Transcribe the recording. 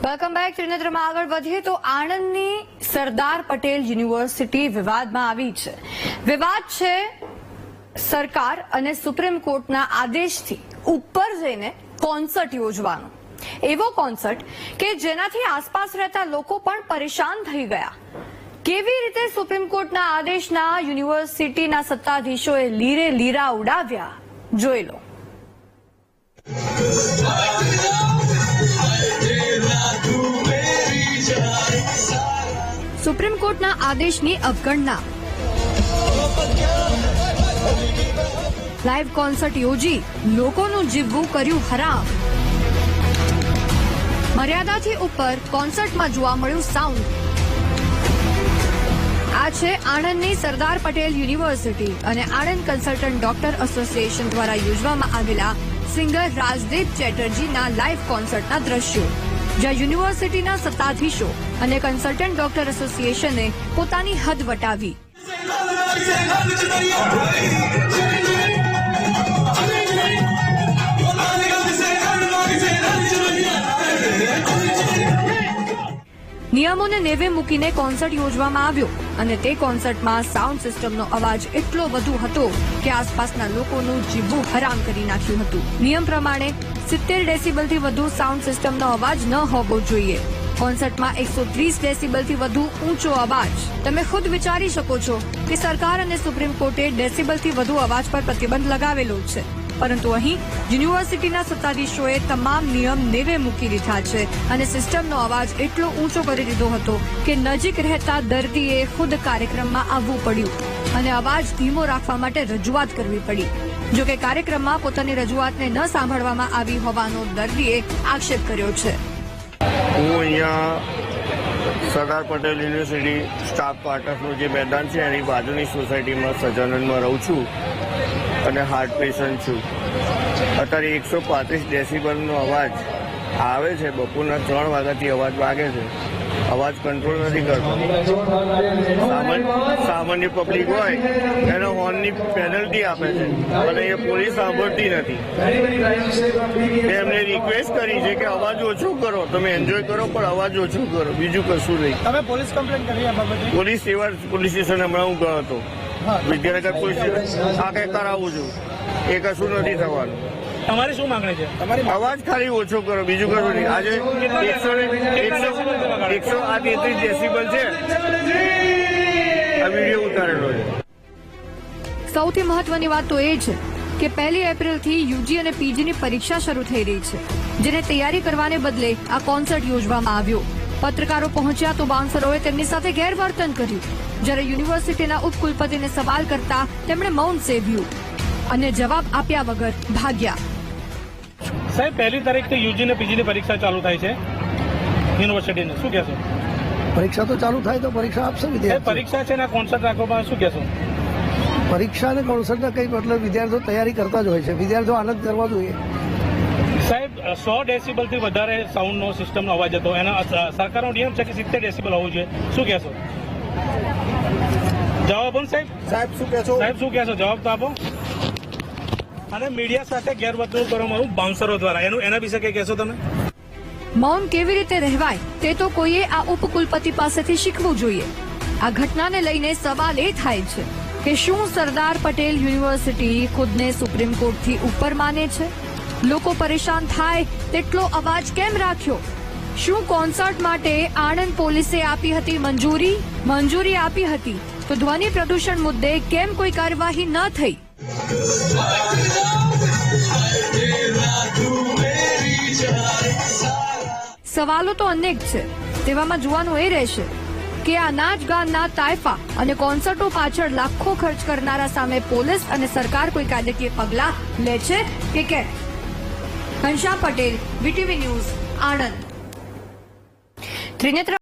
Welcome back. ત્રિનેત્રમાં આગળ વધીએ તો આણંદની સરદાર પટેલ યુનિવર્સિટી વિવાદમાં આવી છે. વિવાદ છે સરકાર અને સુપ્રીમ કોર્ટના આદેશથી ઉપર જઈને કોન્સર્ટ યોજવાનો. એવો કોન્સર્ટ કે જેનાથી આસપાસ રહેતા લોકો પણ પરેશાન થઈ ગયા. કેવી રીતે સુપ્રીમ કોર્ટના આદેશના યુનિવર્સિટીના સત્તાધીશોએ લીરે લીરા ઉડાવ્યા, જોઈ લો. સુપ્રીમ કોર્ટના આદેશની અવગણના, લાઈવ કોન્સર્ટ યોજી લોકોનું જીવવું કર્યું હરામ. મર્યાદાથી ઉપર કોન્સર્ટમાં જોવા મળ્યું સાઉન્ડ. આ છે આણંદની સરદાર પટેલ યુનિવર્સિટી અને આણંદ કન્સલ્ટન્ટ ડોક્ટર એસોસિએશન દ્વારા યોજવામાં આવેલા સિંગર રાજદીપ ચેટર્જીના લાઈવ કોન્સર્ટના દ્રશ્યો, જ્યાં યુનિવર્સિટીના સત્તાધીશો અને કન્સલ્ટન્ટ ડોક્ટર એસોસિએશને પોતાની હદ વટાવી. નિયમોને નેવે મૂકીને કોન્સર્ટ યોજવામાં આવ્યો અને તે કોન્સર્ટમાં સાઉન્ડ સિસ્ટમનો અવાજ એટલો વધુ હતો કે આસપાસના લોકોનું જીવવું હરામ કરી નાખ્યું હતું. નિયમ પ્રમાણે 70 ડેસિબલથી વધુ સાઉન્ડ સિસ્ટમનો અવાજ ન હોવો જોઈએ. કોન્સર્ટમાં 130 ડેસિબલથી વધુ ઊંચો અવાજ. તમે ખુદ વિચારી શકો છો કે સરકાર અને સુપ્રીમ કોર્ટે ડેસિબલથી વધુ અવાજ પર પ્રતિબંધ લગાવેલો છે, પરંતુ અહીં યુનિવર્સિટીના સત્તાધીશોએ તમામ નિયમ નેવે મૂકી દીધા છે અને સિસ્ટમનો અવાજ એટલો ઊંચો કરી દીધો હતો કે નજીક રહેતા દર્દીએ ખુદ કાર્યક્રમમાં આવવું પડ્યું અને અવાજ ધીમો રાખવા માટે રજૂઆત કરવી પડી. જોકે કાર્યક્રમમાં પોતાની રજૂઆતને ન સાંભળવામાં આવી હોવાનો દર્દીએ આક્ષેપ કર્યો છે. હું અહીંયા સરદાર પટેલ યુનિવર્સિટી સ્ટાફ ક્વાર્ટર્સનું જે મેદાન છે એની બાજુની સોસાયટીમાં સજાનંદમાં રહું છું અને હાર્ટ પેશન્ટ છું. અત્યારે 135 ડેસિબલનો અવાજ આવે છે. બપોરના 3 વાગ્યાથી અવાજ વાગે છે. અવાજ કંટ્રોલ નથી કરતો. સામાન્ય પબ્લિક હોય એને હોર્નની પેનલ્ટી આપે છે અને એ પોલીસ સાંભળતી નથી. એમને રિક્વેસ્ટ કરી છે કે અવાજ ઓછો કરો, તમે એન્જોય કરો પણ અવાજ ઓછો કરો, બીજું કશું નહીં. તમે પોલીસ કમ્પ્લેન કરી આ બાબતે? પોલીસ સ્ટેશન હમણાં હું ગયો હતો. વિદ્યાનગર પોલીસ આ કંઈ કરાવું છું, એ કશું નથી થવાનું. તમારી શું માંગણી છે? અવાજ ખાલી ઓછો કરો, બીજું કશું નહીં. આજે 133 ડેસિબલ છે. આ વિડીયો ઉતારેલો છે. સૌથી મહત્વની વાત તો એ છે કે 1 એપ્રિલથી યુજી અને પીજીની પરીક્ષા શરૂ થઈ રહી છે, જેને તૈયારી કરવાને બદલે આ કોન્સર્ટ યોજવામાં આવ્યો. પત્રકારો પહોંચ્યા તો બાઉન્સરોએ તેમની સાથે ગેરવર્તન કર્યું. જ્યારે યુનિવર્સિટીના ઉપકુલપતિને સવાલ કરતા તેમણે મૌન સેવ્યું અને જવાબ આપ્યા વગર ભાગ્યા. સાહેબ, 1 તારીખથી યુજી અને પીજીની પરીક્ષા ચાલુ થાય છે યુનિવર્સિટીની, શું કહેશો? પરીક્ષા તો ચાલુ થાય તો પરીક્ષા આપશે વિદ્યાર્થીઓ. પરીક્ષા છે ને કોન્સર્ટ રાખવામાં શું કહેશો? પરીક્ષા અને કોન્સર્ટના કંઈ મતલબ વિદ્યાર્થીઓ તૈયારી કરતા જ હોય છે. વિદ્યાર્થીઓ આનંદ કરવા જોઈએ. સાહેબ, 100 ડેસિબલથી વધારે સાઉન્ડનો સિસ્ટમનો અવાજ હતો. એના સરકારનો નિયમ છે કે 70 ડેસિબલ હોવું જોઈએ. શું કહેશો? જવાબ આપો સાહેબ. સાહેબ શું કહેશો? સાહેબ શું કહેશો? જવાબ તો આપો. અને મીડિયા સાથે ગેરવર્તણૂક કરવામાં આવ્યું બાઉન્સરો દ્વારા, એના વિશે કંઈ કહેશો તમે? મૌન કેવી રીતે રહેવાય તે તો કોઈએ આ ઉપકુલપતિ પાસેથી શીખવું જોઈએ. આ ઘટનાને લઈને સવાલ એ થાય છે કે શું સરદાર પટેલ યુનિવર્સિટી ખુદને સુપ્રીમ કોર્ટથી ઉપર માને છે? લોકો પરેશાન થાય તેટલો અવાજ કેમ રાખ્યો? શું કોન્સર્ટ માટે આણંદ પોલીસે આપી હતી મંજૂરી આપી હતી તો ધ્વનિ પ્રદૂષણ મુદ્દે કેમ કોઈ કાર્યવાહી ન થઈ? સવાલો તો અનેક છે. તેવામાં જોવાનું એ રહેશે કે આ નાચ ગાનના તાયફા અને કોન્સર્ટો પાછળ લાખો ખર્ચ કરનારા સામે પોલીસ અને સરકાર કોઈ કાયદાકીય પગલાં લે છે કે કેમ? Ghanshyam Patel, VTV news, Anand. ત્રિનેત્ર